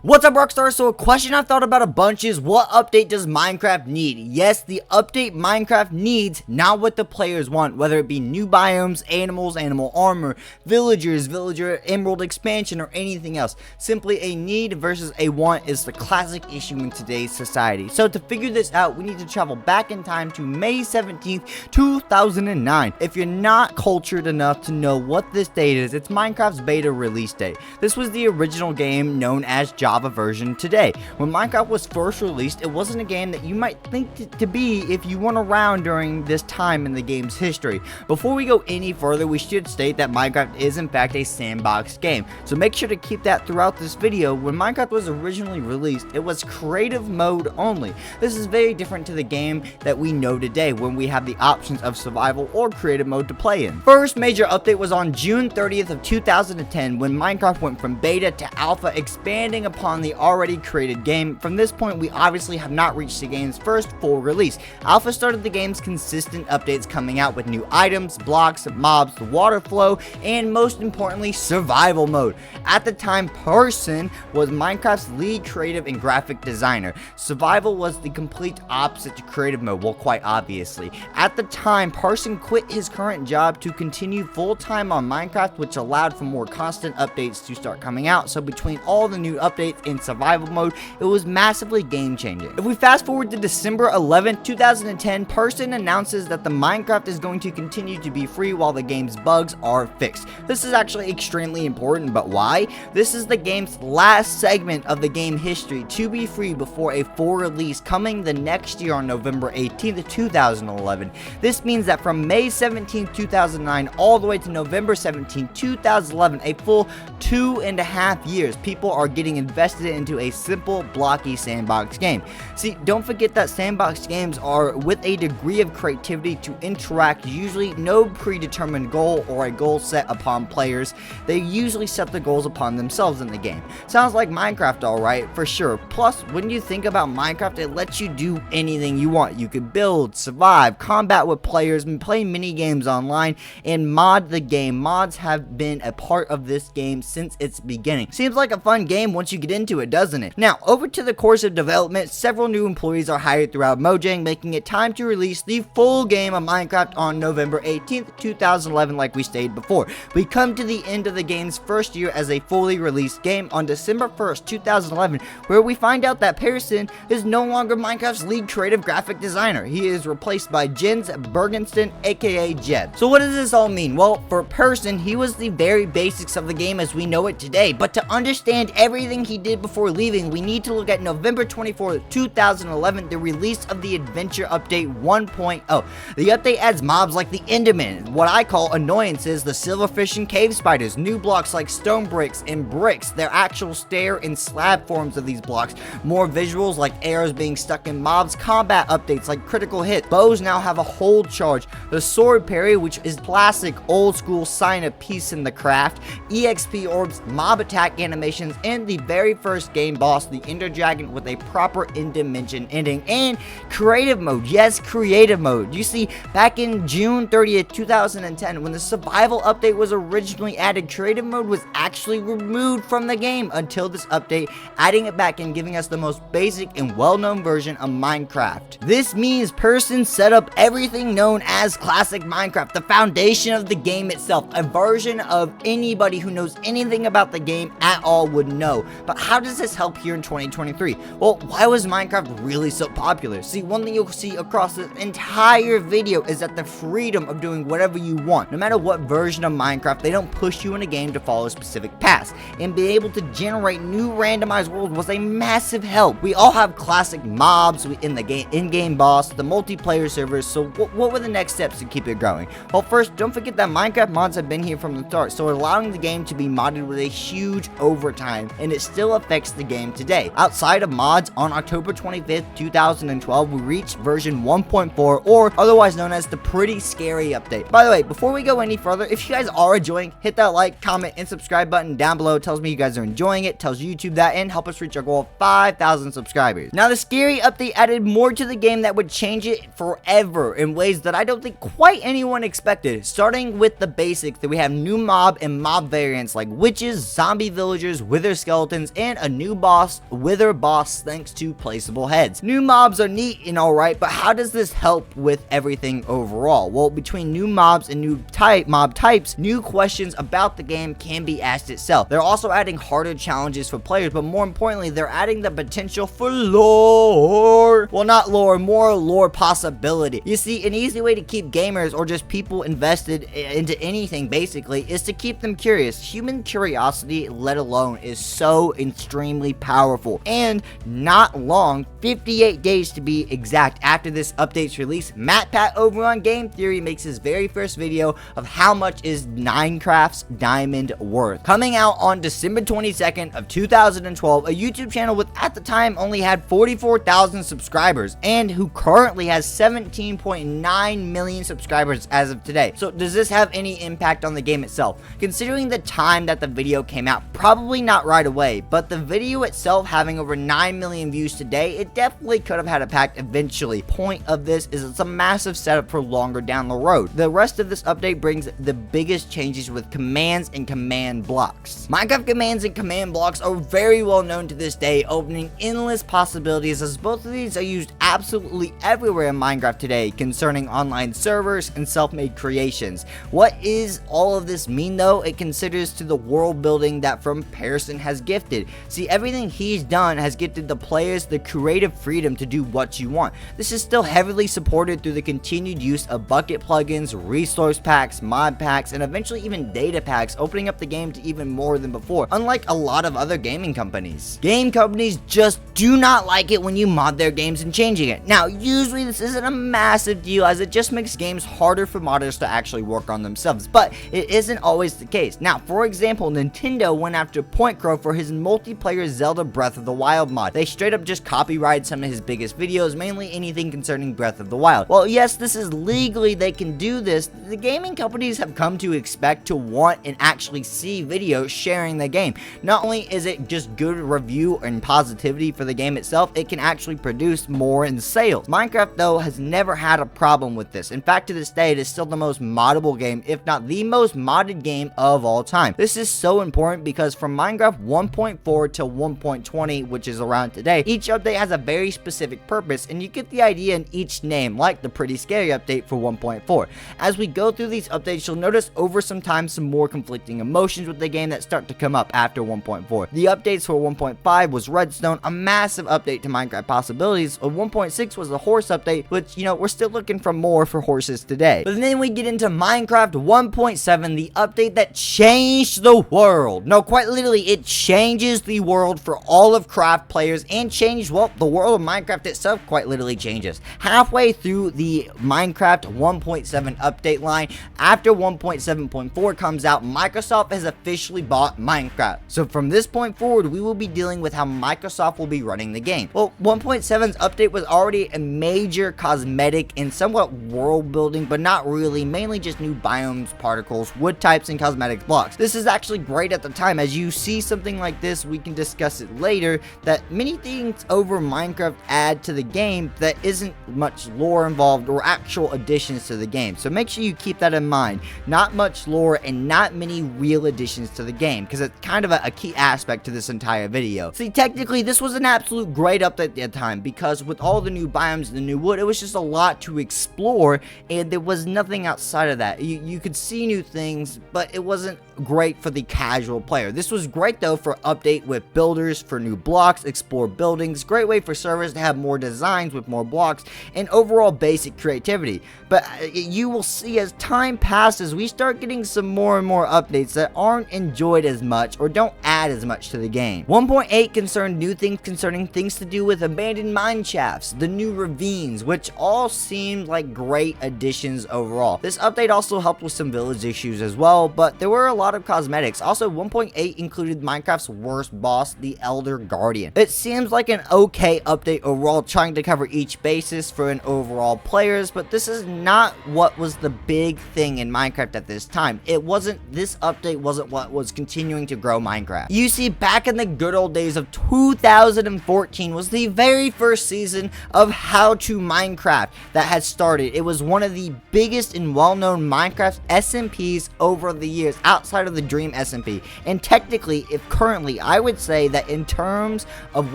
What's up, Rockstar? So a question I've thought about a bunch is, what update does Minecraft need? Yes, the update Minecraft needs, not what the players want, whether it be new biomes, animals, animal armor, villagers, villager emerald expansion, or anything else. Simply a need versus a want is the classic issue in today's society. So to figure this out, we need to travel back in time to May 17th, 2009. If you're not cultured enough to know what this date is, it's Minecraft's beta release date. This was the original game known as Java version today. When Minecraft was first released, it wasn't a game that you might think it to be if you weren't around during this time in the game's history. Before we go any further, we should state that Minecraft is in fact a sandbox game, so make sure to keep that throughout this video. When Minecraft was originally released, it was creative mode only. This is very different to the game that we know today, when we have the options of survival or creative mode to play in. First major update was on June 30th of 2010, when Minecraft went from beta to alpha, expanding upon the already created game. From this point, we obviously have not reached the game's first full release. Alpha started the game's consistent updates, coming out with new items, blocks, mobs, the water flow, and most importantly, survival mode. At the time, Person was Minecraft's lead creative and graphic designer. Survival was the complete opposite to creative mode, well, quite obviously. At the time, Person quit his current job to continue full-time on Minecraft, which allowed for more constant updates to start coming out. So between all the new updates in survival mode, it was massively game-changing. If we fast forward to December 11th, 2010, Person announces that the Minecraft is going to continue to be free while the game's bugs are fixed. This is actually extremely important, but why? This is the game's last segment of the game history to be free before a full release coming the next year on November 18th, 2011. This means that from May 17th, 2009 all the way to November 17th, 2011, a full 2.5 years, people are getting invested into a simple, blocky sandbox game. See, don't forget that sandbox games are with a degree of creativity to interact, usually no predetermined goal or a goal set upon players. They usually set the goals upon themselves in the game. Sounds like Minecraft, alright, for sure. Plus, when you think about Minecraft, it lets you do anything you want. You could build, survive, combat with players, and play mini games online, and mod the game. Mods have been a part of this game since its beginning. Seems like a fun game once you get into it, doesn't it? Now, over to the course of development, several new employees are hired throughout Mojang, making it time to release the full game of Minecraft on November 18th, 2011, like we stated before. We come to the end of the game's first year as a fully released game on December 1st, 2011, where we find out that Person is no longer Minecraft's lead creative graphic designer. He is replaced by Jens Bergenston, aka Jeb. So what does this all mean? Well, for Person, he was the very basics of the game as we know it today, but to understand everything he did before leaving, we need to look at November 24th, 2011, the release of the Adventure Update 1.0. The update adds mobs like the Enderman, what I call annoyances, the silverfish and cave spiders, new blocks like stone bricks and bricks, their actual stair and slab forms of these blocks, more visuals like arrows being stuck in mobs, combat updates like critical hit, bows now have a hold charge, the sword parry, which is classic old school sign of peace in the craft, EXP orbs, mob attack animations, and the very first game boss, the Ender Dragon, with a proper end dimension ending, and creative mode. Yes, creative mode. You see, back in June 30th, 2010, when the survival update was originally added, creative mode was actually removed from the game until this update, adding it back and giving us the most basic and well-known version of Minecraft. This means Person set up everything known as classic Minecraft, the foundation of the game itself, a version of anybody who knows anything about the game at all would know. But how does this help here in 2023? Well, why was Minecraft really so popular? See, one thing you'll see across this entire video is that the freedom of doing whatever you want. No matter what version of Minecraft, they don't push you in a game to follow specific paths. And being able to generate new randomized worlds was a massive help. We all have classic mobs in the game, in-game boss, the multiplayer servers, so what were the next steps to keep it growing? Well, first, don't forget that Minecraft mods have been here from the start, so allowing the game to be modded with a huge overtime, and it still affects the game today. Outside of mods, on October 25th, 2012, we reached version 1.4, or otherwise known as the Pretty Scary Update. By the way, before we go any further, if you guys are enjoying, hit that like, comment, and subscribe button down below. It tells me you guys are enjoying it, tells YouTube that, and help us reach our goal of 5,000 subscribers. Now, the Scary Update added more to the game that would change it forever in ways that I don't think quite anyone expected. Starting with the basics, that we have new mob and mob variants like witches, zombie villagers, wither skeletons, items, and a new boss, Wither boss, thanks to placeable heads. New mobs are neat and alright, but how does this help with everything overall? Well, between new mobs and new mob types, new questions about the game can be asked itself. They're also adding harder challenges for players, but more importantly, they're adding the potential for lore. Well, not lore, more lore possibility. You see, an easy way to keep gamers or just people invested into anything basically is to keep them curious. Human curiosity, let alone, is so extremely powerful. And not long, 58 days to be exact, after this update's release, MatPat over on Game Theory makes his very first video of how much is Minecraft's diamond worth. Coming out on December 22nd of 2012, a YouTube channel with at the time only had 44,000 subscribers and who currently has 17.9 million subscribers as of today. So does this have any impact on the game itself? Considering the time that the video came out, probably not right away, but the video itself having over 9 million views today, it definitely could have had a impact eventually. Point of this is it's a massive setup for longer down the road. The rest of this update brings the biggest changes with commands and command blocks. Minecraft commands and command blocks are very well known to this day, opening endless possibilities as both of these are used absolutely everywhere in Minecraft today concerning online servers and self-made creations. What is all of this mean though? It considers to the world building that from Pearson has gifted. See, everything he's done has gifted the players the creative freedom to do what you want. This is still heavily supported through the continued use of bucket plugins, resource packs, mod packs, and eventually even data packs, opening up the game to even more than before, unlike a lot of other gaming companies. Game companies just do not like it when you mod their games and changing it. Now, usually this isn't a massive deal as it just makes games harder for modders to actually work on themselves, but it isn't always the case. Now, for example, Nintendo went after Point Crow for his multiplayer Zelda Breath of the Wild mod. They straight up just copyrighted some of his biggest videos, mainly anything concerning Breath of the Wild. Well, yes, this is legally they can do this. The gaming companies have come to expect to want and actually see videos sharing the game. Not only is it just good review and positivity for the game itself, it can actually produce more in sales. Minecraft, though, has never had a problem with this. In fact, to this day, it is still the most moddable game, if not the most modded game of all time. This is so important because from Minecraft 1.4 to 1.20, which is around today, each update has a very specific purpose, and you get the idea in each name, like the Pretty Scary update for 1.4. As we go through these updates, you'll notice over some time some more conflicting emotions with the game that start to come up after 1.4. The updates for 1.5 was Redstone, a massive update to Minecraft possibilities. 1.6 was the horse update, which, you know, we're still looking for more for horses today. But then we get into Minecraft 1.7, the update that changed the world. No, quite literally, it changes the world for all of Craft players and changed, well, the world of Minecraft itself quite literally changes. Halfway through the Minecraft 1.7 update line, after 1.7.4 comes out, Microsoft has officially bought Minecraft. So from this point forward, we will be dealing with how Microsoft will be running the game. Well, 1.7's update was already a major cosmetic and somewhat world building, but not really, mainly just new biomes, particles, wood types, and cosmetic blocks. This is actually great at the time. As you see something like this, we can discuss it later, that many things over Minecraft add to the game that isn't much lore involved or actual additions to the game. So make sure you keep that in mind. Not much lore and not many real additions to the game, because it's kind of a key aspect to this entire video. See, technically, this was an absolute great update at the time, because with all the new biomes and the new wood, it was just a lot to explore, and there was nothing outside of that. You could see new things, but it wasn't great for the casual player. This was great though for update with builders, for new blocks, explore buildings, great way for servers to have more designs with more blocks, and overall basic creativity. But you will see as time passes, we start getting some more and more updates that aren't enjoyed as much or don't add as much to the game. 1.8 concerned new things concerning things to do with abandoned mine shafts, the new ravines, which all seemed like great additions overall. This update also helped with some village issues as well, but there were a lot of cosmetics. Also, 1.8 included Minecraft's worst boss, the Elder Guardian. It seems like an okay update overall, trying to cover each basis for an overall players, but this is not what was the big thing in Minecraft at this time. This update wasn't what was continuing to grow Minecraft. You see, back in the good old days of 2014 was the very first season of How to Minecraft that had started. It was one of the biggest and well-known Minecraft SMPs over the years, outside outside of the Dream SMP. And technically, if currently, I would say that in terms of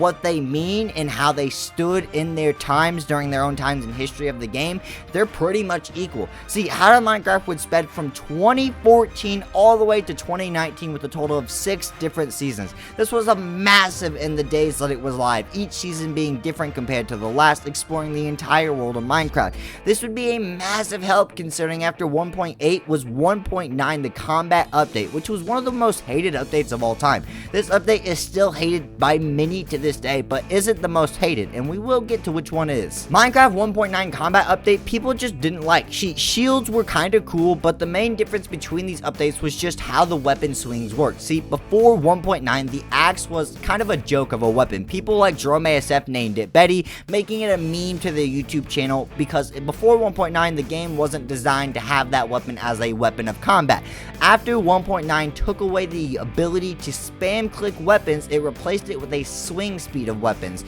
what they mean and how they stood in their times during their own times in history of the game, they're pretty much equal. See, How to Minecraft would sped from 2014 all the way to 2019 with a total of 6 different seasons. This was a massive in the days that it was live, each season being different compared to the last, exploring the entire world of Minecraft. This would be a massive help considering after 1.8 was 1.9, the combat update, which was one of the most hated updates of all time. This update is still hated by many to this day, but isn't the most hated, and we will get to which one is. Minecraft 1.9 combat update, people just didn't like. Shields were kinda cool, but the main difference between these updates was just how the weapon swings worked. See, before 1.9, the axe was kind of a joke of a weapon. People like Jerome ASF named it Betty, making it a meme to their YouTube channel, because before 1.9, the game wasn't designed to have that weapon as a weapon of combat. After 1.9 took away the ability to spam click weapons, it replaced it with a swing speed of weapons.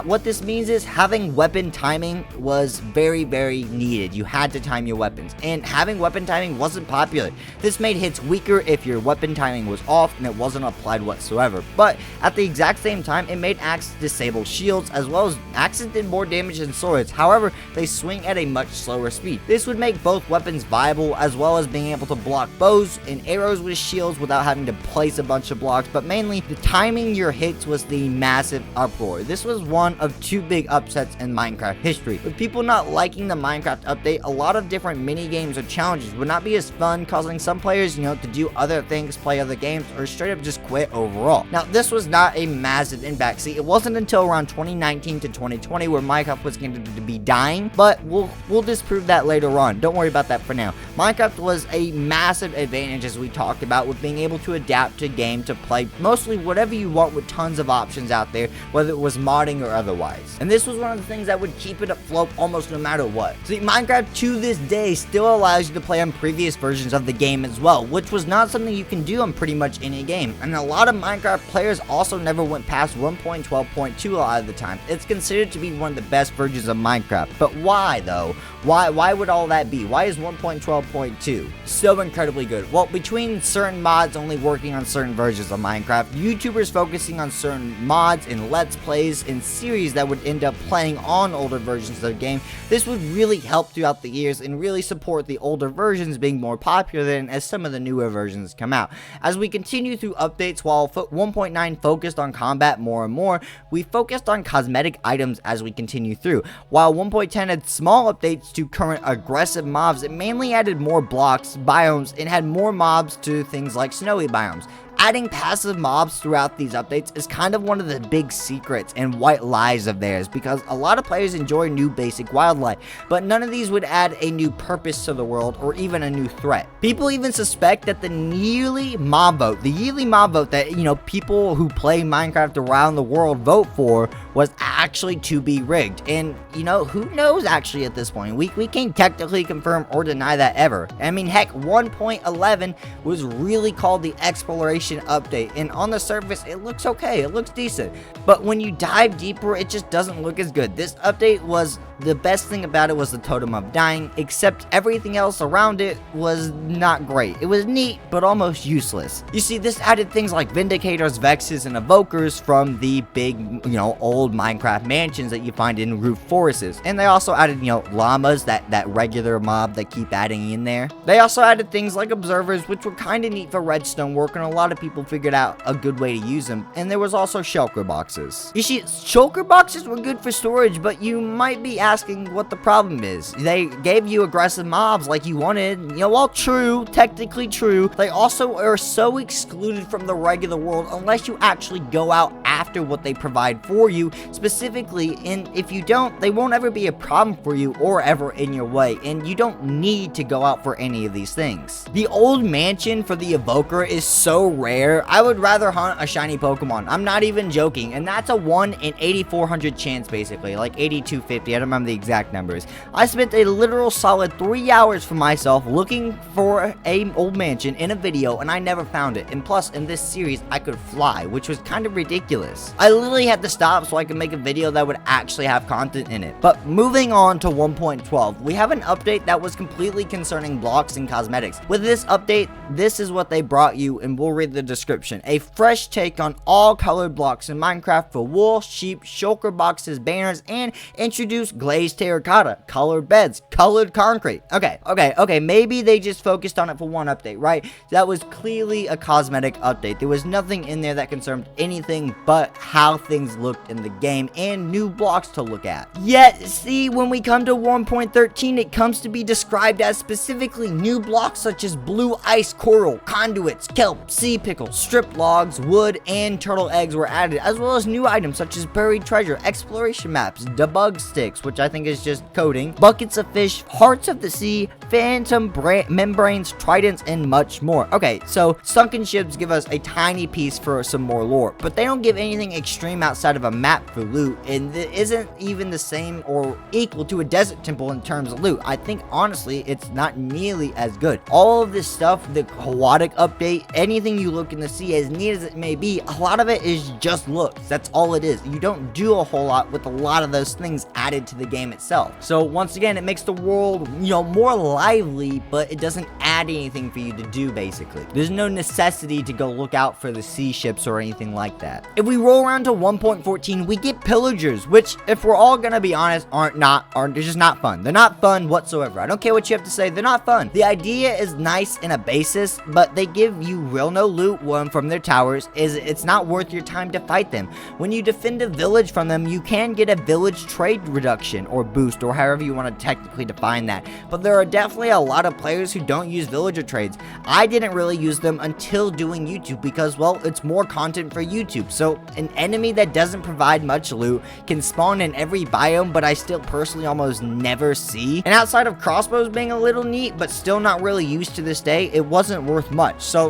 What this means is having weapon timing was very, very needed. You had to time your weapons, and having weapon timing wasn't popular. This made hits weaker if your weapon timing was off and it wasn't applied whatsoever, but at the exact same time, it made axes disable shields, as well as axes did more damage than swords. However, they swing at a much slower speed. This would make both weapons viable, as well as being able to block bows and arrows with shields without having to place a bunch of blocks, but mainly the timing your hits was the massive uproar. This was one of 2 big upsets in Minecraft history. With people not liking the Minecraft update, a lot of different mini games or challenges would not be as fun, causing some players, to do other things, play other games, or straight up just quit overall. Now, this was not a massive impact. See, it wasn't until around 2019 to 2020 where Minecraft was considered to be dying, but we'll disprove that later on. Don't worry about that for now. Minecraft was a massive advantage, as we talked about, with being able to adapt to game to play mostly whatever you want with tons of options out there, whether it was modding or otherwise. And this was one of the things that would keep it afloat almost no matter what. See, Minecraft to this day still allows you to play on previous versions of the game as well, which was not something you can do on pretty much any game. And a lot of Minecraft players also never went past 1.12.2 a lot of the time. It's considered to be one of the best versions of Minecraft. But why though? Why would all that be? Why is 1.12.2 so incredibly good? Well, between certain mods only working on certain versions of Minecraft, YouTubers focusing on certain mods and let's plays and series that would end up playing on older versions of the game, this would really help throughout the years and really support the older versions being more popular than as some of the newer versions come out. As we continue through updates, while 1.9 focused on combat more and more, we focused on cosmetic items as we continue through. While 1.10 had small updates to current aggressive mobs, it mainly added more blocks, biomes, and had more mobs to things like snowy biomes. Adding passive mobs throughout these updates is kind of one of the big secrets and white lies of theirs, because a lot of players enjoy new basic wildlife, but none of these would add a new purpose to the world or even a new threat. People even suspect that the yearly mob vote that, people who play Minecraft around the world vote for was actually to be rigged. And, who knows actually at this point? We can't technically confirm or deny that ever. I mean, heck, 1.11 was really called the Exploration update, and on the surface it looks okay, it looks decent, but when you dive deeper it just doesn't look as good. This update was, the best thing about it was the totem of dying, except everything else around it was not great. It was neat but almost useless. You see, this added things like Vindicators, Vexes, and Evokers from the big, old Minecraft mansions that you find in roof forests, and they also added, llamas, that regular mob they keep adding in there. They also added things like Observers, which were kind of neat for redstone work, and a lot of people figured out a good way to use them. And there was also shulker boxes. You see, shulker boxes were good for storage, but you might be asking what the problem is. They gave you aggressive mobs like you wanted. While true, technically true, they also are so excluded from the regular world unless you actually go out after what they provide for you specifically, and if you don't, they won't ever be a problem for you or ever in your way, and you don't need to go out for any of these things. The old mansion for the Evoker is so rare, I would rather hunt a shiny Pokemon. I'm not even joking. And that's a 1 in 8,400 chance, basically. Like 8,250. I don't remember the exact numbers. I spent a literal solid 3 hours for myself looking for a old mansion in a video, and I never found it. And plus, in this series, I could fly, which was kind of ridiculous. I literally had to stop so I could make a video that would actually have content in it. But moving on to 1.12, we have an update that was completely concerning blocks and cosmetics. With this update, this is what they brought you, and we'll read the description. A fresh take on all colored blocks in Minecraft for wool, sheep, shulker boxes, banners, and introduce glazed terracotta, colored beds, colored concrete. Okay, maybe they just focused on it for one update, right? That was clearly a cosmetic update. There was nothing in there that concerned anything but how things looked in the game and new blocks to look at. Yet, see, when we come to 1.13, it comes to be described as specifically new blocks such as blue ice coral, conduits, kelp, sea pickles, stripped logs, wood, and turtle eggs were added, as well as new items such as buried treasure, exploration maps, debug sticks, which I think is just coding, buckets of fish, hearts of the sea, phantom membranes, tridents, and much more. Okay, so sunken ships give us a tiny piece for some more lore, but they don't give anything extreme outside of a map for loot, and it isn't even the same or equal to a desert temple in terms of loot. I think honestly it's not nearly as good. All of this stuff, the chaotic update, anything you look in the sea, as neat as it may be, a lot of it is just looks. That's all it is. You don't do a whole lot with a lot of those things added to the game itself. So once again, it makes the world, more lively, but it doesn't add anything for you to do, basically. There's no necessity to go look out for the sea ships or anything like that. If we roll around to 1.14, we get pillagers, which, if we're all gonna be honest, they're just not fun. They're not fun whatsoever. I don't care what you have to say, they're not fun. The idea is nice in a basis, but they give you real no loot one from their towers. It's not worth your time to fight them. When you defend a village from them, you can get a village trade reduction or boost, or however you want to technically define that. But there are definitely a lot of players who don't use villager trades. I didn't really use them until doing YouTube because, well, it's more content for YouTube. So an enemy that doesn't provide much loot can spawn in every biome, but I still personally almost never see. And outside of crossbows being a little neat, but still not really used to this day, it wasn't worth much. So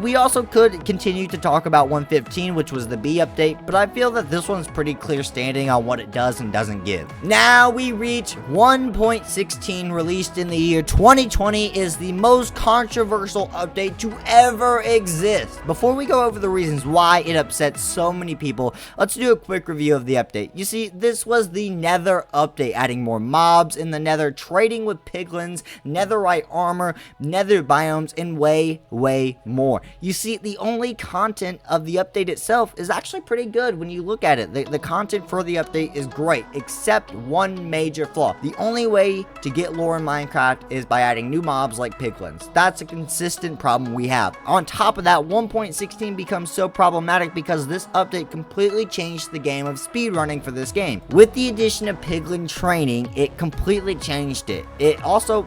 we also could continue to talk about 115, which was the B update, but I feel that this one's pretty clear standing on what it does and doesn't give. Now we reach 1.16, released in the year 2020, is the most controversial update to ever exist. Before we go over the reasons why it upset so many people, let's do a quick review of the update. You see, this was the Nether update, adding more mobs in the Nether, trading with piglins, netherite armor, nether biomes, and way more. You see, the only content of the update itself is actually pretty good when you look at it. The content for the update is great, except one major flaw. The only way to get lore in Minecraft is by adding new mobs like piglins. That's a consistent problem we have. On top of that, 1.16 becomes so problematic because this update completely changed the game of speedrunning for this game. With the addition of piglin training, it completely changed it. It also,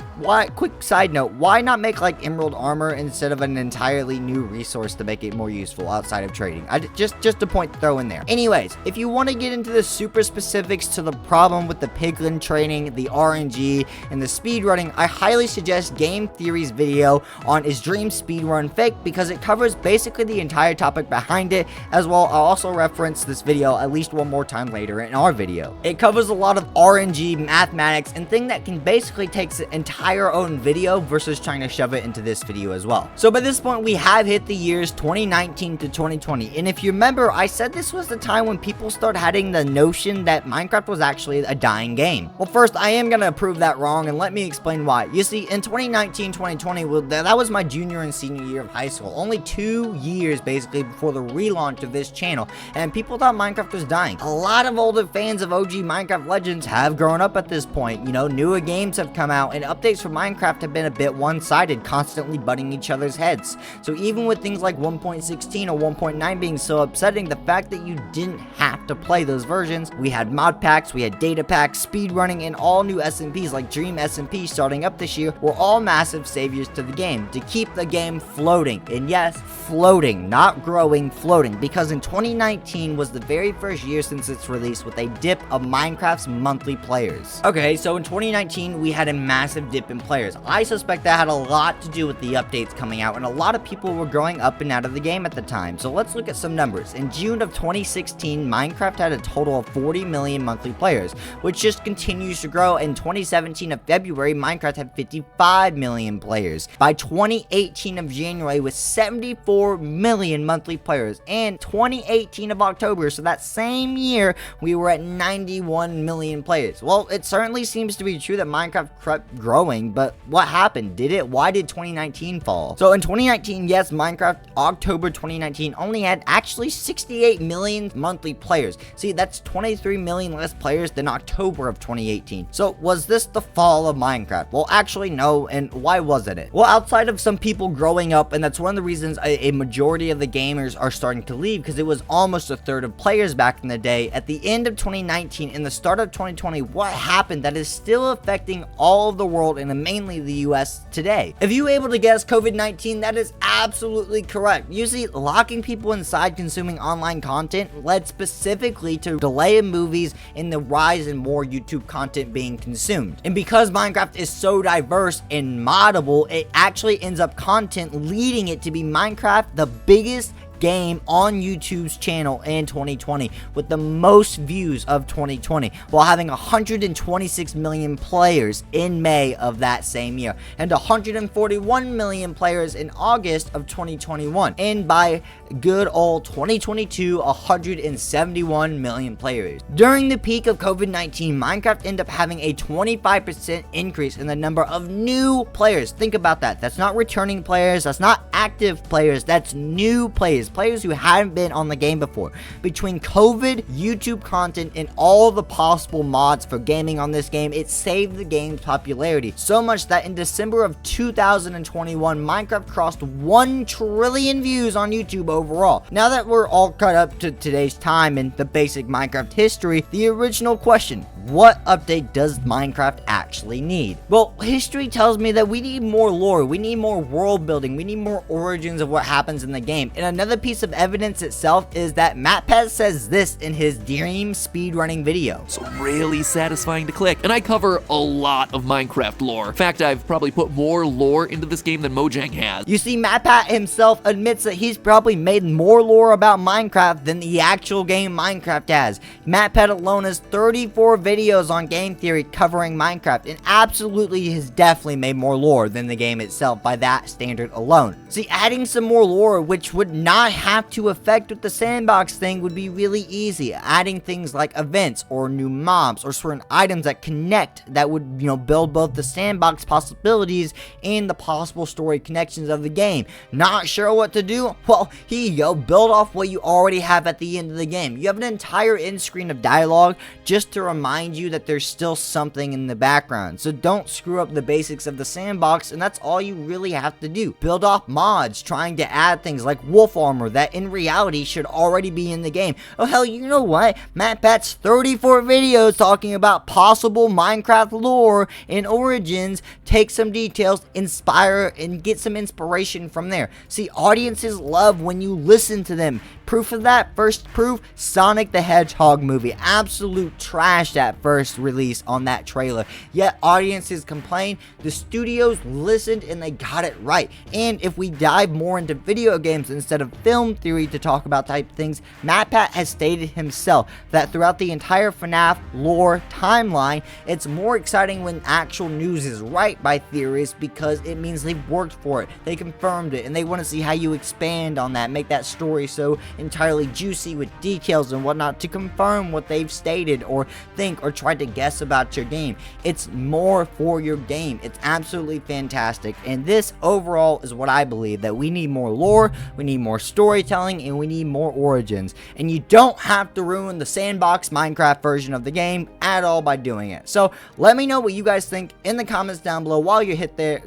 quick side note, why not make like emerald armor instead of an entirely new resource to make it more useful outside of trading? Just a point to throw in there. Anyways, if you want to get into the super specifics to the problem with the piglin training, the RNG, and the speedrunning, I highly suggest Game Theory's video on Is Dream Speedrun Fake, because it covers basically the entire topic behind it. As well, I'll also reference this video at least one more time later in our video. It covers a lot of RNG, mathematics, and thing that can basically take the entire own video versus trying to shove it into this video as well. So by this point, we have hit the years 2019 to 2020, and if you remember, I said this was the time when people started having the notion that Minecraft was actually a dying game. Well, first, I am gonna prove that wrong, and let me explain why. You see, in 2019-2020, well, that was my junior and senior year of high school, only 2 years basically before the relaunch of this channel, and people thought Minecraft was dying. A lot of older fans of OG Minecraft Legends have grown up at this point. Newer games have come out, and updates for Minecraft have been a bit one-sided, constantly butting each other's heads. So even with things like 1.16 or 1.9 being so upsetting, the fact that you didn't have to play those versions, we had mod packs, we had data packs, speedrunning, and all new SMPs like Dream SMP starting up this year were all massive saviors to the game to keep the game floating. And yes, floating, not growing, floating, because in 2019 was the very first year since its release with a dip of Minecraft's monthly players. Okay, so in 2019 we had a massive dip in players. I suspect that had a lot to do with the updates coming out, and a lot of people were growing up and out of the game at the time. So let's look at some numbers. In June of 2016, Minecraft had a total of 40 million monthly players, which just continues to grow. In 2017 of February, Minecraft had 55 million players. By 2018 of January, with 74 million monthly players, and 2018 of October, so that same year, we were at 91 million players. Well, it certainly seems to be true that Minecraft kept growing, but what happened? Did it? Why did 2019 fall? So in 2019, yes, Minecraft, October 2019, only had actually 68 million monthly players. See, that's 23 million less players than October of 2018. So was this the fall of Minecraft? Well, actually no, and why wasn't it? Well, outside of some people growing up, and that's one of the reasons a majority of the gamers are starting to leave, because it was almost a third of players back in the day. At the end of 2019 and the start of 2020, what happened that is still affecting all of the world and mainly the US today? If you were able to guess COVID-19, that is absolutely correct. Usually, locking people inside consuming online content led specifically to delay in movies and the rise in more YouTube content being consumed. And because Minecraft is so diverse and moddable, it actually ends up content leading it to be Minecraft the biggest game on YouTube's channel in 2020, with the most views of 2020, while having 126 million players in May of that same year, and 141 million players in August of 2021, and by good old 2022, 171 million players. During the peak of COVID-19, Minecraft ended up having a 25% increase in the number of new players. Think about that. That's not returning players, that's not active players, that's new players who hadn't been on the game before. Between COVID, YouTube content, and all the possible mods for gaming on this game, it saved the game's popularity so much that in December of 2021, Minecraft crossed 1 trillion views on YouTube overall. Now that we're all caught up to today's time and the basic Minecraft history, the original question: what update does Minecraft actually need? Well, history tells me that we need more lore, we need more world building, we need more origins of what happens in the game. And another piece of evidence itself is that MatPat says this in his Dream speedrunning video. So really satisfying to click, and I cover a lot of Minecraft lore. In fact, I've probably put more lore into this game than Mojang has. You see, MatPat himself admits that he's probably made more lore about Minecraft than the actual game Minecraft has. MatPat alone has 34 videos on Game Theory covering Minecraft, and absolutely has definitely made more lore than the game itself by that standard alone. See, adding some more lore, which would not have to affect with the sandbox thing, would be really easy. Adding things like events or new mobs or certain items that connect, that would, build both the sandbox possibilities and the possible story connections of the game. Not sure what to do? Well, here you go. Build off what you already have at the end of the game. You have an entire end screen of dialogue just to remind you that there's still something in the background. So don't screw up the basics of the sandbox, and that's all you really have to do. Build off mods, trying to add things like wolf armor that in reality should already be in the game. Oh hell, you know what? MatPat's 34 videos talking about possible Minecraft lore and origins. Take some details, inspire, and get some inspiration from there. See, audiences love when you listen to them. Proof of that, first proof, Sonic the Hedgehog movie. Absolute trash at first release on that trailer. Yet audiences complain, the studios listened and they got it right. And if we dive more into video games instead of film theory to talk about type things, MatPat has stated himself that throughout the entire FNAF lore timeline, it's more exciting when actual news is right by theorists, because it means they've worked for it, they confirmed it, and they want to see how you expand on that, make that story so entirely juicy with details and whatnot to confirm what they've stated or think or tried to guess about your game. It's more for your game. It's absolutely fantastic, and this overall is what I believe, that we need more lore, we need more storytelling, and we need more origins. And you don't have to ruin the sandbox Minecraft version of the game at all by doing it. So let me know what you guys think in the comments down below. While you're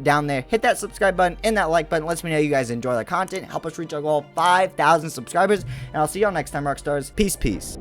down there, hit that subscribe button and that like button. Lets me know you guys enjoy the content. Help us reach our goal of 5,000 subscribers. And I'll see y'all next time, Rockstars. Peace.